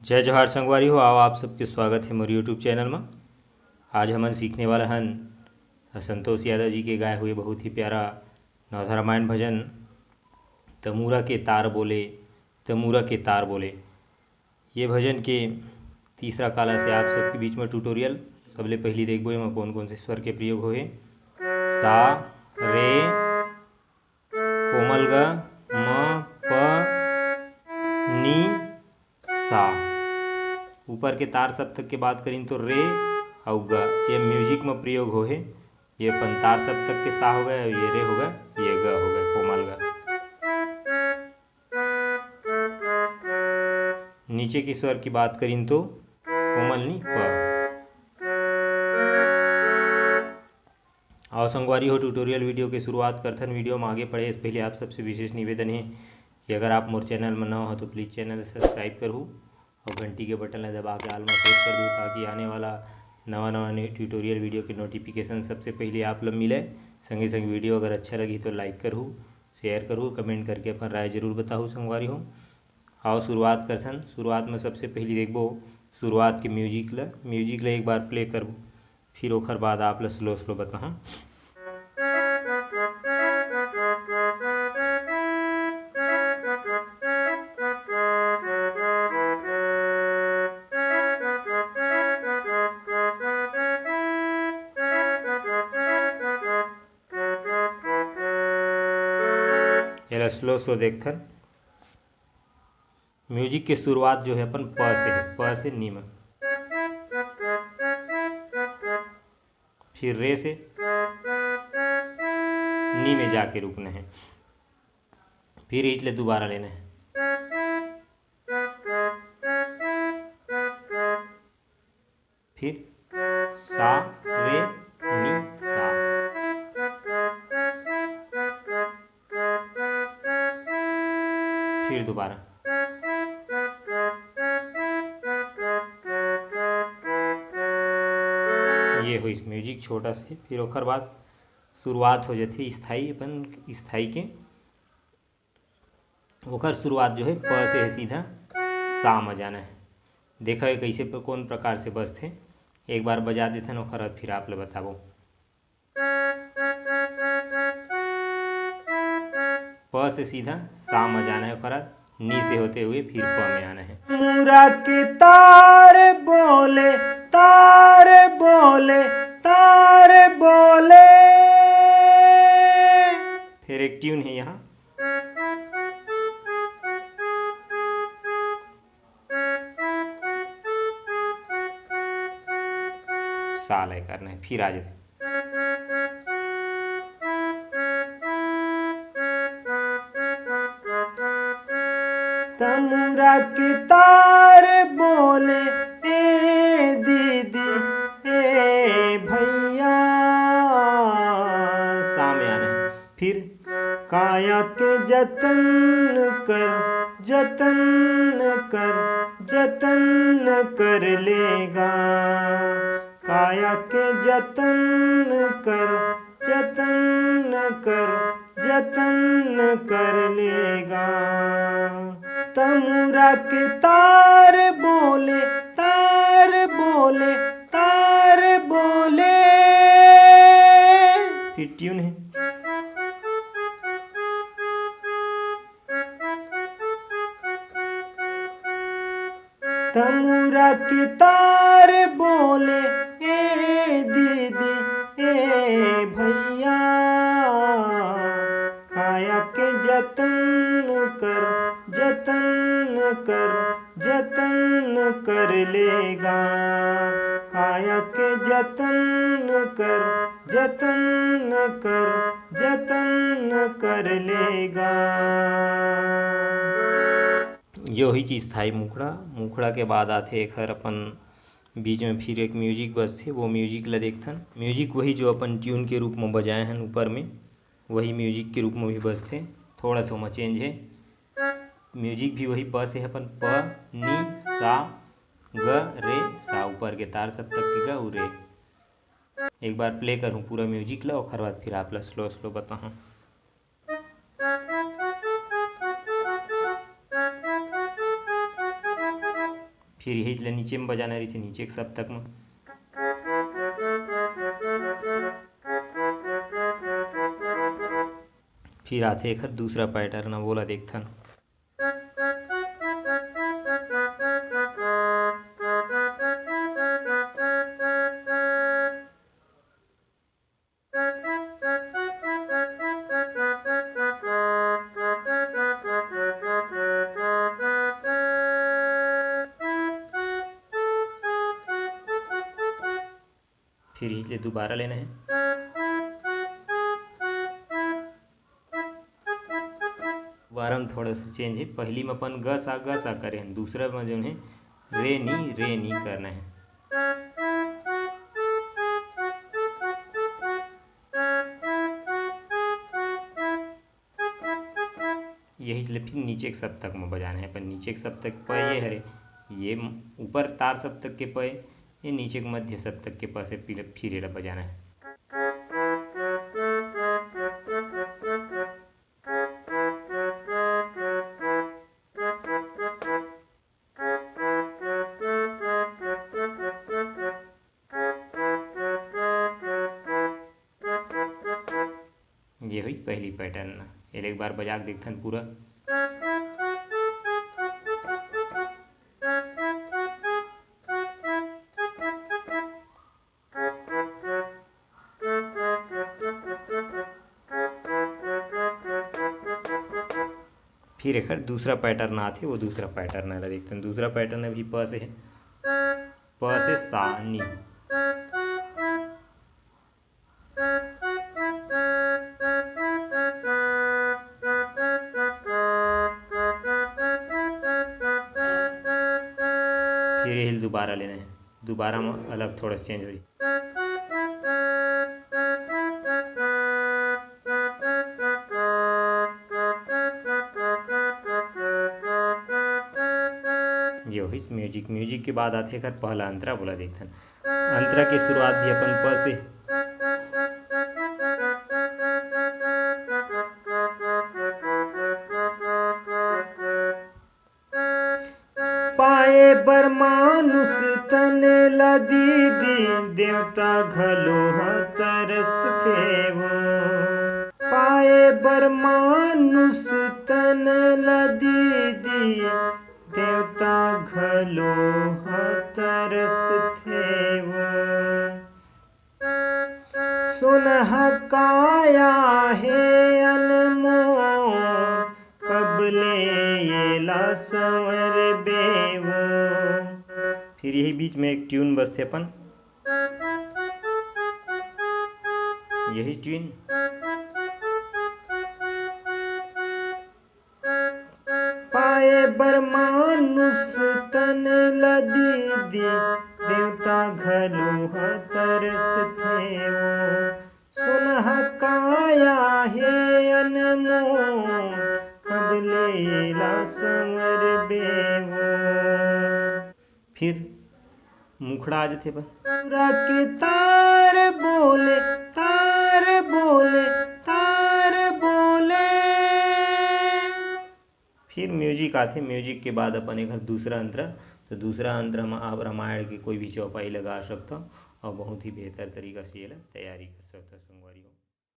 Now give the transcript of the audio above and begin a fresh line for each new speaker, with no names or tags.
जय जोहार संगवारी हो। आओ आप सबके स्वागत है मोर यूट्यूब चैनल में। आज हमन सीखने वाला हन संतोष यादव जी के गाए हुए बहुत ही प्यारा नवधा रामायण भजन तमूरा के तार बोले, तमूरा के तार बोले। ये भजन के तीसरा काला से आप सबके बीच में ट्यूटोरियल। सबले पहली देखबो एमा कौन कौन से स्वर के प्रयोग होए। सा, रे, कोमल ग, म, प, नी, सा। ऊपर के तार सप्तक के बात करें तो रे और ग, ये म्यूजिक में प्रयोग हो है। ये अपन तार सप्तक के सा हो गए, ये रे हो गए, ये ग हो गए, कोमल ग। नीचे के स्वर की बात करें तो कोमल नी प। आओ संगवारी हो, ट्यूटोरियल वीडियो की शुरुआत करथन। वीडियो में आगे बढ़े इससे पहले आप सबसे विशेष निवेदन है कि अगर आप मोर चैनल में नवा हो तो प्लीज़ चैनल सब्सक्राइब करूँ और घंटी के बटन दबा के आल में प्रेस कर दूँ ताकि आने वाला नवा ट्यूटोरियल वीडियो के नोटिफिकेशन सबसे पहले आप लोग मिले। संगे संग वीडियो अगर अच्छा लगी तो लाइक करूँ, शेयर करूँ, कमेंट करके अपन राय जरूर बताऊँ संगवारी हो। आओ शुरुआत करथन। शुरुआत में सबसे पहले देखबो शुरुआत के म्यूजिक ल एक बार प्ले करबो, फिर ओखर बाद आप ल स्लो स्लो बताऊँ। ये स्लो स्लो देखथन। म्यूजिक की शुरुआत जो है अपन प से है, प से नी में, फिर रे से नी में जाके रुकना है, फिर इसलिए दोबारा लेना है, फिर सा रे नी सा, फिर दोबारा, ये हो इस म्यूजिक छोटा से। फिर ओखर बाद शुरुआत हो जाती स्थाई, अपन स्थाई के ओखर शुरुआत जो है प से है, सीधा सा में जाना है। देखा है कैसे कौन प्रकार से बजते, एक बार बजा देते हैं ओखर फिर आप लोग बताबो। प से सीधा सा में जाना है, ओखर नी से होते हुए फिर प में आना है।
तमूरा के तार बोले, तार बोले, तार बोले।
फिर एक ट्यून है यहाँ, सा लय करना है, फिर आ जाते।
तमूरा के तार बोले, ए दीदी ए भैया।
सा में आना है, फिर
काया के जतन कर, जतन कर, जतन कर लेगा। काया के जतन कर, जतन कर, जतन कर लेगा। तमूरा के तार बोले, तार बोले, तार बोले।
फिर ट्यून है,
तमूरा के तार बोले, ए दीदी ए भैया। काया के जतन कर, जतन कर, जतन कर लेगा। काया के जतन कर, जतन कर, जतन कर लेगा।
यो ही चीज़ था मुखड़ा। मुखड़ा के बाद आते एक हर अपन बीच में फिर एक म्यूजिक बजते, वो म्यूजिक ला देखथन। म्यूजिक वही जो अपन ट्यून के रूप में बजाए हैं ऊपर में, वही म्यूजिक के रूप में भी बजते, थोड़ा सा में चेंज है। म्यूजिक भी वही प से है, अपन प नी सा ग रे सा, ऊपर के तार सब तक के ग उ रे। एक बार प्ले करूँ पूरा म्यूजिक ला, और बाद फिर आप ला स्लो स्लो बताऊँ। फिर यही ले नीचे में बजाना रही थी, नीचे के सप्तक में। फिर आते एक दूसरा पैटर्न बोला देखथन। फिर इसलिए दोबारा लेना है। दोबारा में थोड़ा सा चेंज है, पहली में अपन ग सा करे हैं, दूसरा में जो है रे नी करना है। यही इसलिए फिर नीचे के सप्तक में बजाना है अपन। नीचे के सप्तक प ये हरे, ये ऊपर तार सप्तक के प, ये नीचे के मध्य सप्तक के प से फिर ये बजाना है। ये हुई पहली पैटर्न। एक बार बजा के देखथन पूरा। फिर एक दूसरा पैटर्न आते, वो दूसरा पैटर्न है देखते हैं। दूसरा पैटर्न अभी प से है, प से सा नी। फिर हिल दोबारा लेना है, दोबारा में अलग थोड़ा चेंज हुई। ये हुई म्यूजिक के बाद आते कर पहला अंतरा बोला देखथन। अंतरा की शुरुआत भी अपन प से।
पाए बर मानुष तन ला दीदी, देवता घलो तरस थेवो। पाए बर मानुष तन ला दीदी, देवता घलो तरस थेवो। सुनह काया है अनमोल, कबले ये ला संवर बेवो।
फिर यही बीच में एक ट्यून बजते अपन, यही ट्यून।
पाए बर मानुष तन ला दीदी, देवता घलो तरस थेवो। सुनह काया है अनमोल, कबले ला संवर बेवो।
फिर मुखड़ा आ जाते अपन।
पूरा के तार बोले, तार बोले, तार बोले।
फिर म्यूजिक आते, म्यूजिक के बाद अपन एक दूसरा अंतरा। तो दूसरा अंतरा में आप रामायण की कोई भी चौपाई लगा सकता और बहुत ही बेहतर तरीका से ये तैयारी कर सकता संगवारी हो।